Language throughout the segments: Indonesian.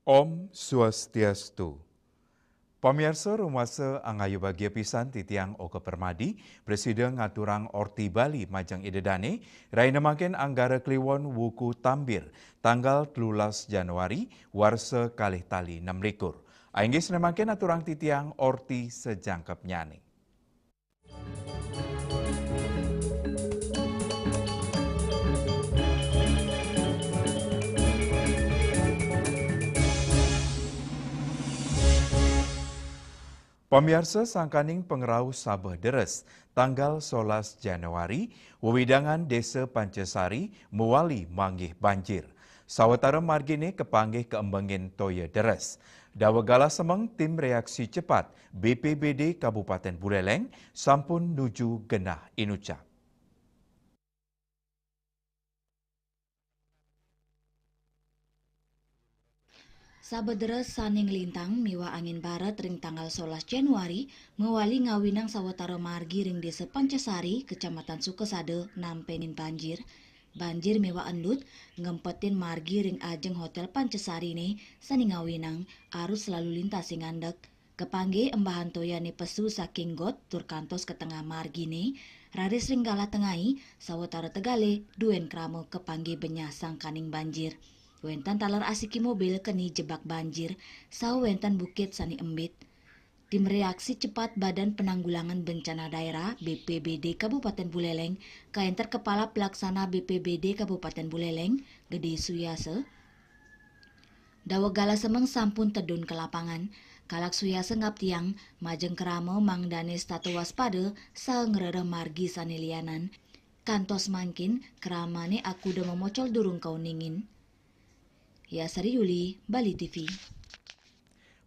Om Swastiastu. Pemirsa rumasa angayu bagia pisan titiang Oke Permadi, Presiden ngaturang Orti Bali Majang Idedane, raina makin anggara kliwon wuku tambir, tanggal 13 Januari, warsa kalih tali 6 likur. Ainggis nemakin aturang titiang Orti sejangkep nyane. Pemirsa sangkaning pengerau Sabah Deres, tanggal 11 Januari, wewidangan Desa Pancasari mewali manggih banjir. Sawatara margine kepanggih keembengin Toya Deres. Dawagala semeng tim reaksi cepat BPBD Kabupaten Buleleng sampun nuju genah inucap. Sabederes saning lintang miwa angin barat ring tanggal 11 Januari mewali ngawinang sawatara margi ring desa Pancasari, kecamatan Sukesade, nampenin banjir. Banjir miwa endut ngempetin margi ring ajeng hotel Pancasari ne saning ngawinang arus lalu lintas sing ngandek. Kepangge embahan toyane pesu saking got tur kantos ke tengah margi ne raris ring galah tengahi sawatara tegale duen kramo kepangge benyah sangkaning banjir. Wentan talar asiki mobil keni jebak banjir, sau wentan bukit sani embit. Tim reaksi cepat Badan Penanggulangan Bencana Daerah BPBD Kabupaten Buleleng, kaenter Kepala Pelaksana BPBD Kabupaten Buleleng, Gede Suyase. Dawagala semeng sampun tedun ke lapangan, kalak Suyase ngap tiang, majeng keramo mangdane statu waspada, sa ngerere margi sanilianan. Kantos mangkin, keramane aku udah memocol durung kau ningin. Ya Sari Yuli, Bali TV.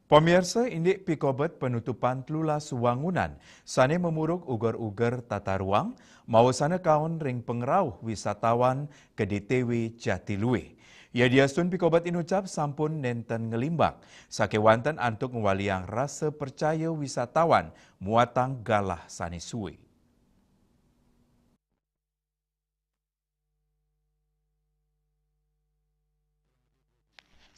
Pemirsa indik pikobet penutupan 13 wangunan, sane memuruk ugar-ugar tata ruang, mau sana kaon ring pengerau wisatawan ke DTW Jatiluwe. Ya diasun pikobet inucap sampun nenten ngelimbak, sake wanten antuk ngwaliang rasa percaya wisatawan muatang galah sane suwe.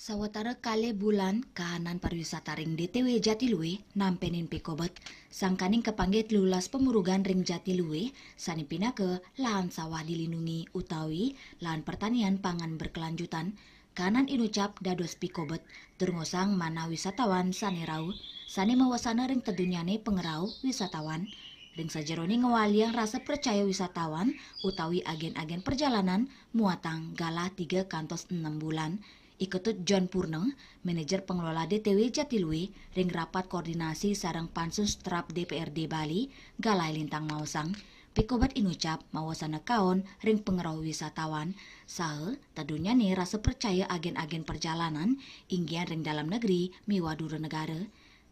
Sawatara kale bulan kahanan pariwisata ring DTW Jatiluwe nampenin pikobet sangkaning kepanggih 13 pemurugan ring Jatiluwe sani pindah ke lahan sawah dilindungi utawi lahan pertanian pangan berkelanjutan. Kanan inucap dados pikobet turngosang mana wisatawan sani rau sani mawasana ring tedunyane pengerau wisatawan. Ring sajeroni ngewaliang rasa percaya wisatawan utawi agen-agen perjalanan muatang galah 3 kantos 6 bulan. Iketut John Purneng, manajer pengelola DTW Jatiluwe, ring rapat koordinasi sarang pansus trap DPRD Bali, galai lintang mausang. Pikobat inucap mawasana kaon ring pengerau wisatawan. Sahe, tadunya nih rasa percaya agen-agen perjalanan, inggian ring dalam negeri, miwadura negara.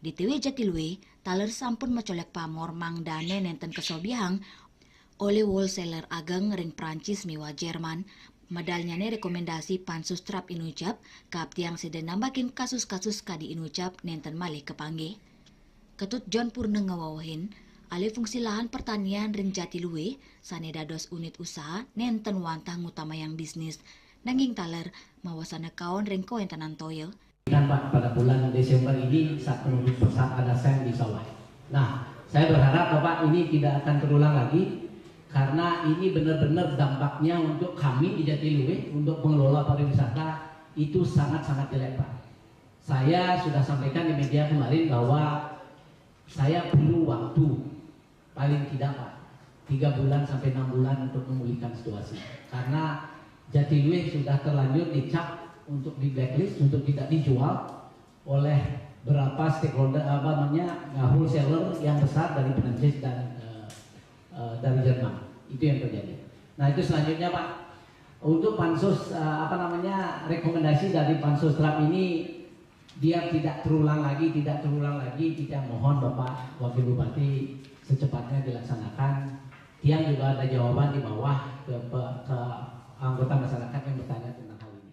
DTW Jatiluwe, taler sampun mecolek pamor mangdane nenten kesobihang oleh wholesaler ageng ring Prancis miwa Jerman. Medalnyane rekomendasi pansus trap inucap, kap tiang sedang nambakin kasus-kasus kadi inucap nenten malih kepangge. Ketut John Purneng ngawawahin, alih fungsi lahan pertanian ring Jatiluwe, sane dados unit usaha nenten wantah ngutamayang bisnis, nanging taler mawasana kaon ring koentanan toyo. Pak, pada bulan Desember ini saat penutup pesat ada seng di sawah. Nah, saya berharap Bapak ini tidak akan terulang lagi. Karena ini benar-benar dampaknya untuk kami di Jatiluwe, untuk pengelola pariwisata itu sangat-sangat jelek Pak. Saya sudah sampaikan di media kemarin bahwa saya perlu waktu paling tidak Pak 3 bulan sampai 6 bulan untuk memulihkan situasi. Karena Jatiluwe sudah terlanjur dicap untuk di blacklist, untuk tidak dijual oleh beberapa stakeholder wholesaler yang besar dari Prancis dan dari Jerman. Itu yang terjadi. Nah, itu selanjutnya Pak, untuk pansus rekomendasi dari pansus trap ini biar tidak terulang lagi, kita mohon Bapak Wakil Bupati secepatnya dilaksanakan. Tiang juga ada jawaban di bawah ke anggota masyarakat yang bertanya tentang hal ini.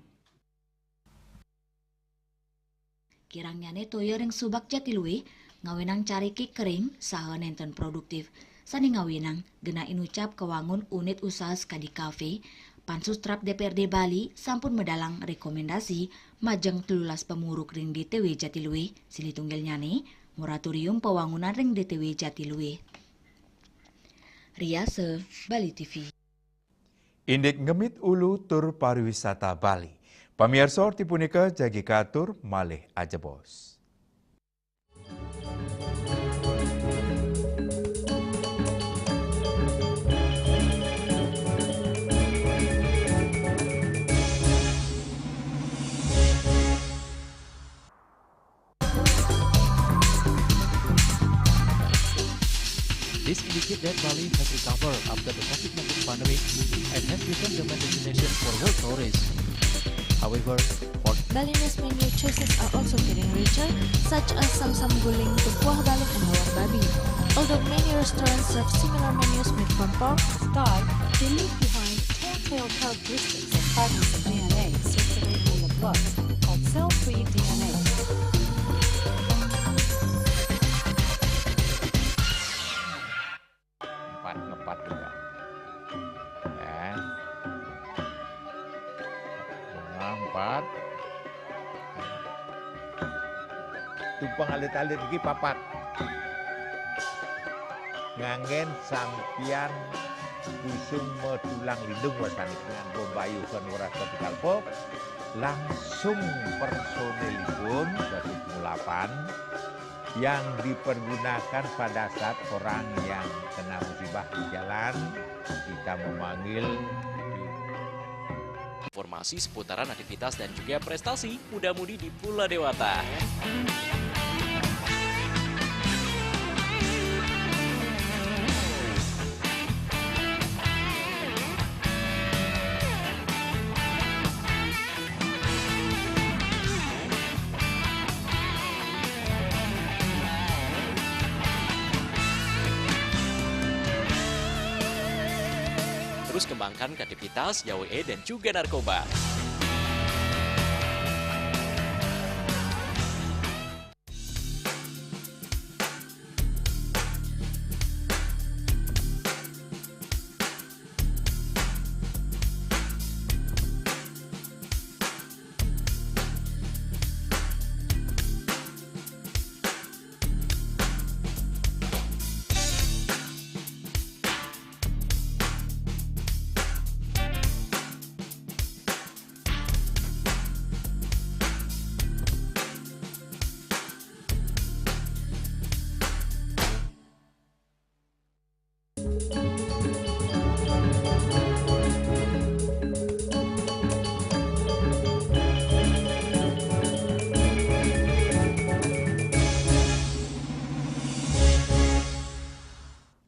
Kirangnya toyo ring subak Jatiluwe ngawinang cari ki kering saha nenten produktif. Sani ngawinang, gena inucap kewangun unit usaha skadi kafe, Pansustrap DPRD Bali sampun medalang rekomendasi majeng telulas pemuruk ring DTW Jatiluwe Silitunggil nyane moratorium pewangunan ring DTW Jatiluwe. Riase Bali TV. Indik ngemit ulu tur pariwisata Bali. Pamirsa Orti punika jagi katur malih ajebos. This indicates that Bali has recovered after the COVID-19 pandemic and has become the main destination for world tourists. However, Balinese menu choices are also getting richer, such as samsam guling, tupuah balik, and hawang babi. Although many restaurants serve similar menus made from pork, Sky, they leave behind telltale characteristics of fragments of DNA circulating in the blood, called cell-free DNA. Ngepat juga. Ya. Bunga 4. Tumpang alit-alit iki papat. Ngangen sampian busung medulang lindung wasani nganggo bayu kon ora kalpo langsung personelipun 108 yang dipergunakan pada saat orang yang kena musibah di jalan kita memanggil. informasi seputaran aktivitas dan juga prestasi muda-mudi di Pulau Dewata. Terus kembangkan kreativitas, YWE, dan juga narkoba.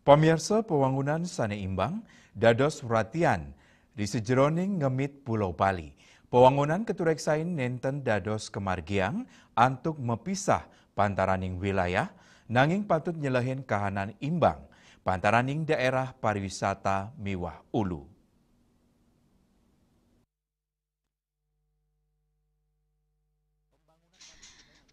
Pemirsa pembangunan saneimbang dados perhatian di sejeroning ngemit Pulau Bali. Pembangunan ketureksain nenten dados kemargiang antuk mepisah pantaraning wilayah nanging patut nyelehin kahanan imbang pantaraning daerah pariwisata miwah ulu.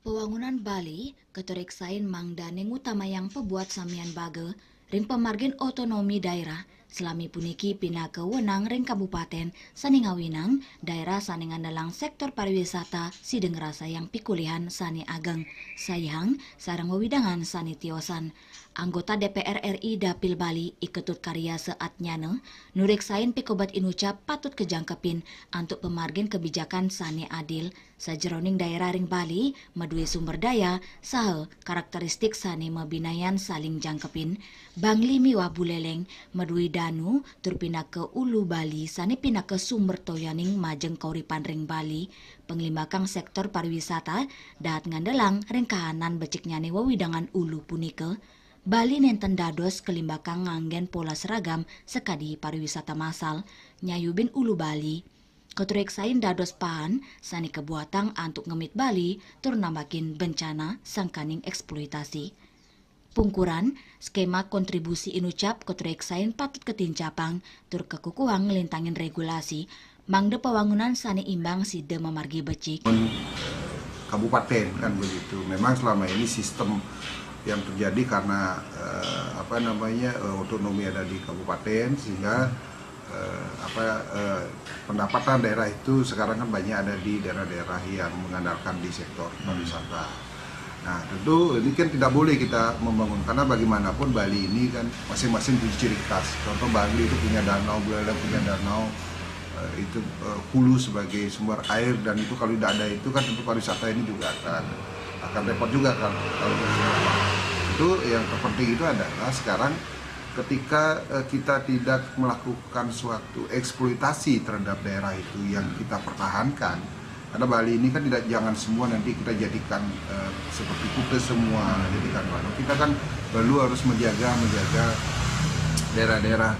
Pewangunan Bali ketureksain mangdaning utama yang pebuat samian bage ring pemargin otonomi daerah selami puniki pina ke wenang ring kabupaten sani ngawinang daerah sani ngandalang sektor pariwisata sideng rasa yang pikulihan sani ageng sayang sarang wewidangan sani tiosan. Anggota DPR RI Dapil Bali iketut karya seatnyane nureksain pikobat inucap patut kejangkepin untuk pemargin kebijakan sani adil sajeroning daerah ring Bali medui sumber daya saha karakteristik sani mebinayan saling jangkepin bangli miwah buleleng medui danu turpina ke ulu Bali sani pina ke sumber toyaning majeng kauripan ring Bali penglimbakang sektor pariwisata dahat ngandelang ring kahanan beciknyane wewidangan ulu punike Bali nenten dados kelimbakang nganggen pola seragam sekadi pariwisata massal nyayubin ulu Bali. Ketureksain dados pan sani kebuatang antuk ngemit Bali tur nambakin bencana sangkaning eksploitasi. Pungkuran skema kontribusi inucap ketureksain patut ketincapang tur kekukuang ngelintangin regulasi mangde pewangunan sani imbang side memargi becik. Kabupaten kan begitu. Memang selama ini sistem yang terjadi karena otonomi ada di kabupaten sehingga pendapatan daerah itu sekarang kan banyak ada di daerah-daerah yang mengandalkan di sektor pariwisata. Nah tentu ini kan tidak boleh kita membangun, karena bagaimanapun Bali ini kan masing-masing punya ciri khas. Contoh Bali itu punya danau, Buleleng punya danau, itu hulu sebagai sumber air, dan itu kalau tidak ada itu kan tentu pariwisata ini juga akan repot juga kan kalau itu. Yang terpenting itu adalah sekarang ketika kita tidak melakukan suatu eksploitasi terhadap daerah itu yang kita pertahankan, karena Bali ini kan jangan semua nanti kita jadikan seperti Kuta semua jadikan Bali. Kita kan perlu harus menjaga daerah-daerah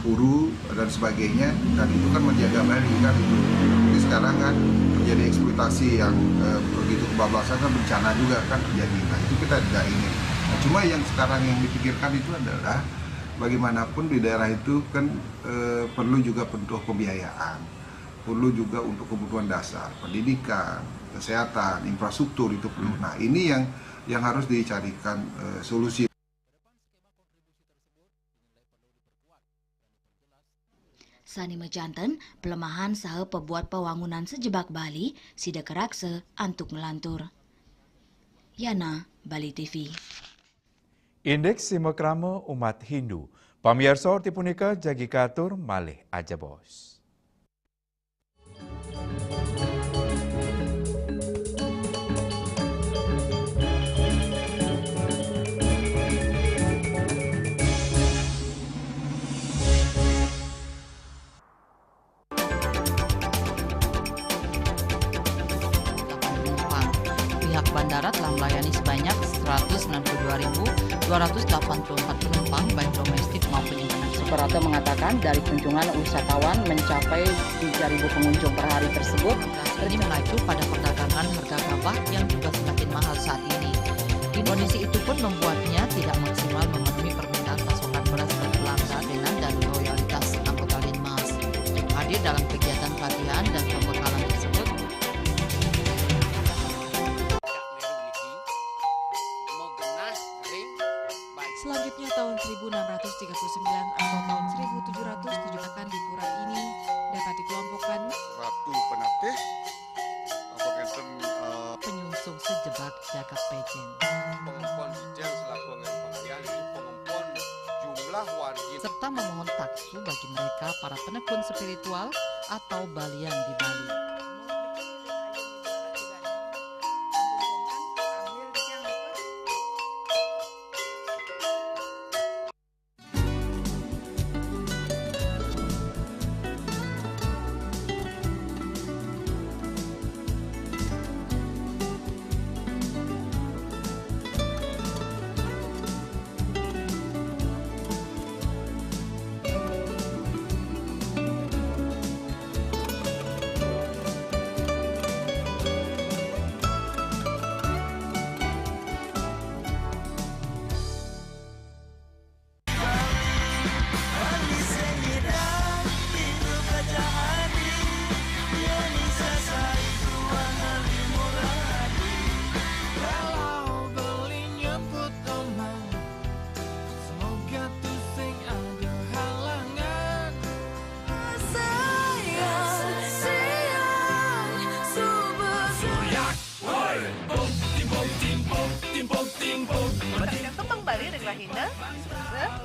hulu dan sebagainya, dan itu kan menjaga Bali kan itu. Jadi sekarang kan terjadi eksploitasi yang begitu kebablasan, kan bencana juga kan terjadi. Nah itu kita tidak ingin. Nah, cuma yang sekarang yang dipikirkan itu adalah bagaimanapun di daerah itu kan perlu juga bentuk pembiayaan, perlu juga untuk kebutuhan dasar, pendidikan, kesehatan, infrastruktur itu perlu. Nah ini yang harus dicarikan solusi. Sani mejanten pelemahan saha pebuat pewangunan sejebak Bali sida kerakse antuk melantur. Yana, Bali TV. Indeks simekrama umat Hindu. Pamirsa Orti punika jagi katur malih aja bos. Pihak bandara telah melayani sebanyak 192.284 penumpang baik domestik maupun internasional. Operator mengatakan dari kunjungan wisatawan mencapai 3.000 pengunjung per hari tersebut. Ini mengacu pada perdagangan harga gabah yang juga semakin mahal saat ini. Kondisi itu pun membuatnya tidak maksimal memenuhi permintaan pasokan beras ke pelanggan dan loyalitas anggota Linmas. Hadir dalam kegiatan pelatihan dan pembekalan tersebut, selanjutnya tahun 1639 atau tahun 1707 akan di pura ini dapat dikelompokkan Ratu Penatih, penyungsung sejebak Jagat Pejen, pengempon Dijen selaku pemberian ini pengempon jumlah warga, serta memohon taksu bagi mereka para penekun spiritual atau balian di Bali.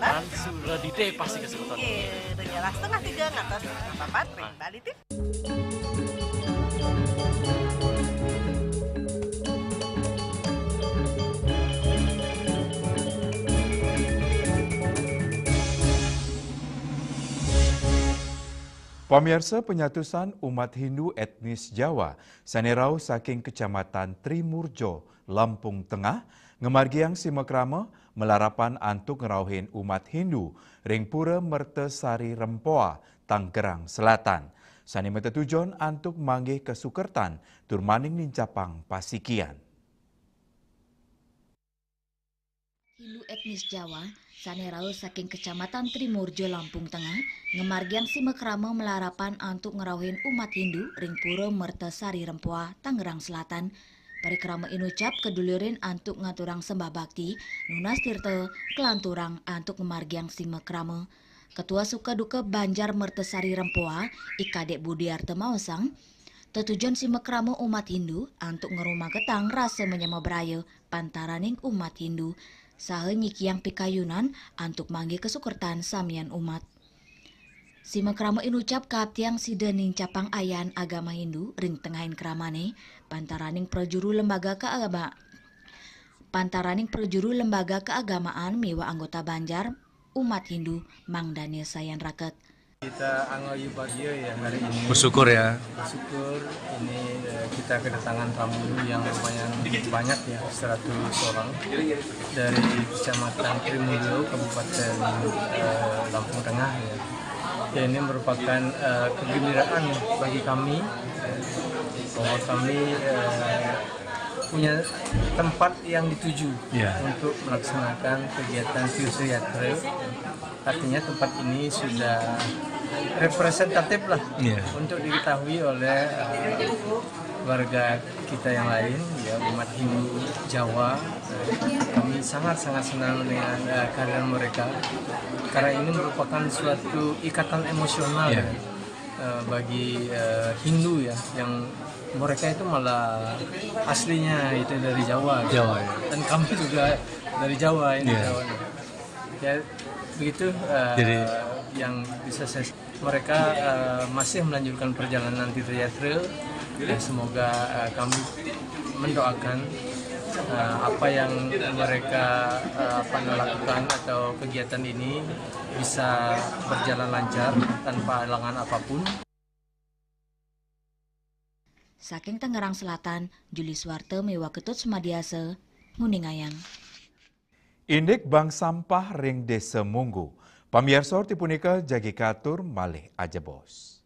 Dan sudah dite pasti kesempatan. Iya, jelas 2:30 ngatos papat Bali TV. Pamirsa penyatusan umat Hindu etnis Jawa, sanerau saking Kecamatan Trimurjo, Lampung Tengah, ngemargiang simekrama melarapan antuk ngerauhin umat Hindu, ring pura Mertesari Rempoa, Tanggerang Selatan. Sani metetujon antuk manggih ke Sukertan, turmaning nincapang Pasikian. Hindu etnis Jawa, sanerau saking Kecamatan Trimurjo, Lampung Tengah, ngemargiang simekrama melarapan antuk ngerauhin umat Hindu, ring pura Mertesari Rempoa, Tangerang Selatan. Parikrama inucap kedulurin antuk ngaturang sembah bakti, nunas tirte kelanturang antuk ngemargiang simekrama. Ketua Sukaduka Banjar Mertesari Rempoa, Ikadek Budiarte Mausang, tetujuan si mekramo umat Hindu untuk ngerumah ketang rasa menyama beraya pantaraning umat Hindu, sahe nyikiang pikayunan untuk mangge kesukertan samian umat. Si mekramo inucap kaptiang si dening capang ayan agama Hindu ring tengahin keramane pantaraning prajuru lembaga keagamaan miwa anggota Banjar umat Hindu Mang Daniel Sayan Raket. Kita anggayu bahagia ya hari ini. Bersyukur ya. Bersyukur ini kita kedatangan tamu yang lumayan banyak ya, 100 orang dari Kecamatan Trimulyo, Kabupaten Lampung Tengah ya. Ya, ini merupakan kegembiraan bagi kami bahwa kami punya tempat yang dituju untuk melaksanakan kegiatan Tirthayatra. Artinya tempat ini sudah representatif lah untuk diketahui oleh warga kita yang lain, ya umat Hindu Jawa. Kami sangat-sangat senang dengan kehadiran mereka karena ini merupakan suatu ikatan emosional bagi Hindu ya, yang mereka itu malah aslinya itu dari Jawa, dan kami juga dari Jawa ini. Ya begitu yang bisa saya. Mereka masih melanjutkan perjalanan Tirthayatra. Semoga kami mendoakan apa yang mereka lakukan atau kegiatan ini bisa berjalan lancar tanpa halangan apapun. Saking Tangerang Selatan, Juli Swarte Mewa Ketut Sumadiase, Nguningayang. Indik Bank Sampah ring Desa Munggu. Pamirsa Orti punika jagi katur malih aja bos.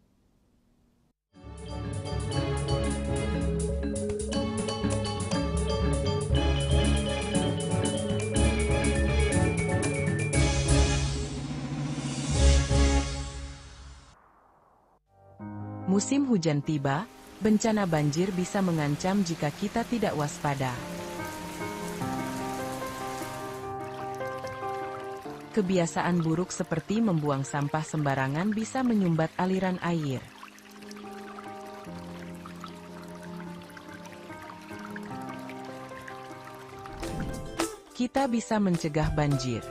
Musim hujan tiba, bencana banjir bisa mengancam jika kita tidak waspada. Kebiasaan buruk seperti membuang sampah sembarangan bisa menyumbat aliran air. Kita bisa mencegah banjir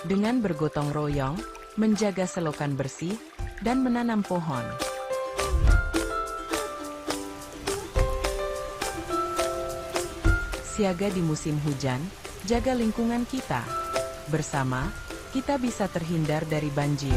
dengan bergotong royong, menjaga selokan bersih, dan menanam pohon. Siaga di musim hujan, jaga lingkungan kita. Bersama, kita bisa terhindar dari banjir.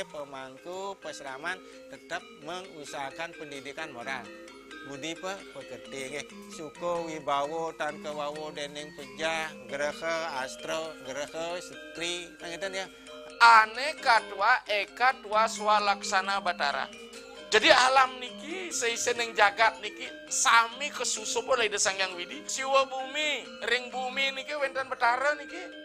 Pemangku peseraman tetap mengusahakan pendidikan moral. Budi pekerti suko wibawo tan kewawo dening pejah gereha astro gereha setri ngeten ya. Ane katwa eka tua swalaksana batara. Jadi alam niki seiseneng jagat niki sami kesusup oleh desang yang widi. Siwa bumi ring bumi niki wenten batara niki.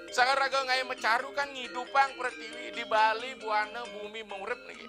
Sangat raga ngai mecaru kan ngidupang pertiwi di Bali buana bumi mengurip niki.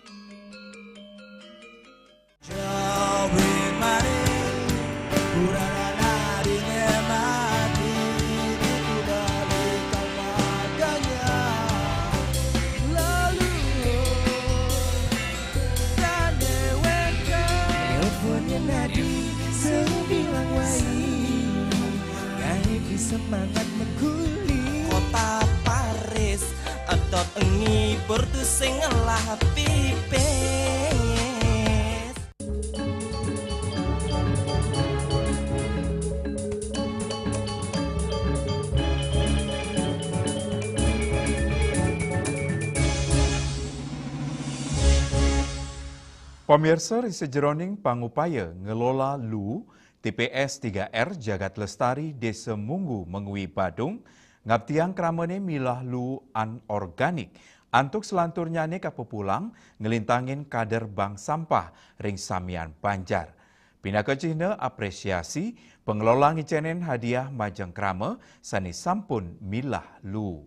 Semangat mengguli kota Paris atau engi bertusing lah pipes. Pamirsa sejeroning pangupaya ngelola lu TPS 3R Jagat Lestari Desa Munggu Mengui Badung ngaptiang kramane milah lu anorganik antuk selanturnya ne kapepulang ngelintangin kader bank sampah ring samian Banjar. Pinaka cihna apresiasi pengelola ngicenen hadiah majeng krama sani sampun milah lu.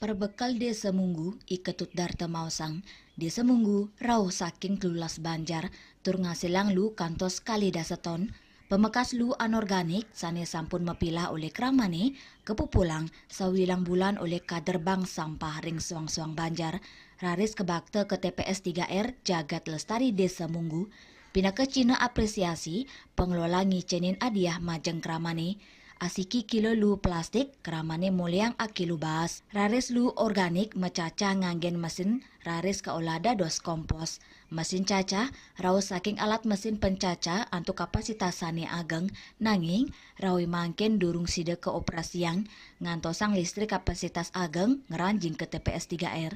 Perbekal Desa Munggu iketut darta mausang, Desa Munggu rauh saking kelulas Banjar, tur ngasilang lu kantos kali daseton, pemekas lu anorganik sane sampun mepilah oleh kramane, kepupulang sawilang bulan oleh kader bank sampah ring suang-suang Banjar, raris kebakte ke TPS 3R Jagat Lestari Desa Munggu, pinaka Cina apresiasi pengelola ngicenin hadiah majeng kramane, asiki kilo lu plastik keramane muliang akilu bas. Raris lu organik mecaca nganggen mesin raris kaolada dos kompos. Mesin caca raus saking alat mesin pencaca antuk kapasitasane ageng nanging rawi mangken durung sida ke operasiang ngantosang listrik kapasitas ageng ngeranjing ke TPS 3R.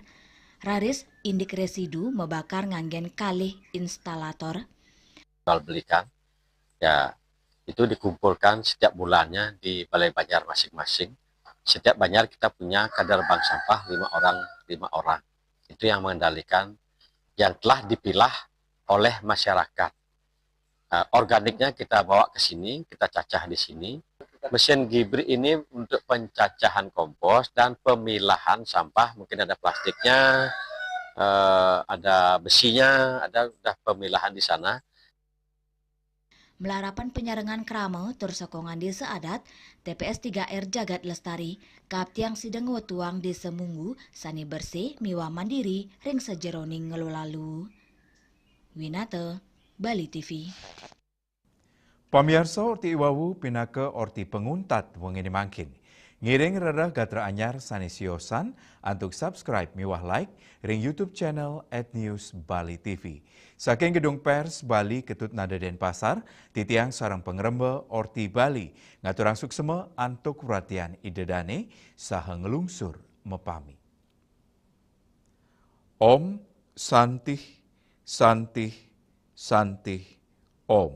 Raris indik residu membakar nganggen kalih instalator. Jual belikan ya itu dikumpulkan setiap bulannya di Balai Banjar masing-masing. Setiap Banjar kita punya kader bank sampah 5 orang. Itu yang mengendalikan yang telah dipilah oleh masyarakat. Organiknya kita bawa ke sini, kita cacah di sini. Mesin gibri ini untuk pencacahan kompos dan pemilahan sampah. Mungkin ada plastiknya, ada besinya, ada udah pemilahan di sana. Melarapan penyarengan krama tersokongan desa adat TPS 3R Jagat Lestari kaptiang sidang wetuang desa Munggu sani bersih miwa mandiri ring sejeroning ngelolalu. Winata, Bali TV. Pamirsa Orti Iwawu pinaka Orti penguntat wengini mangkin. Ngiring rerah gatra anyar sani siosan antuk subscribe miwah like ring YouTube channel @news_bali_tv. Saking gedung pers Bali Ketut Nada Denpasar, titiang sarang pengrembe Orti Bali ngaturang suksema antuk perhatian idedane saha ngelungsur mepami. Om Santih Santih Santih Om.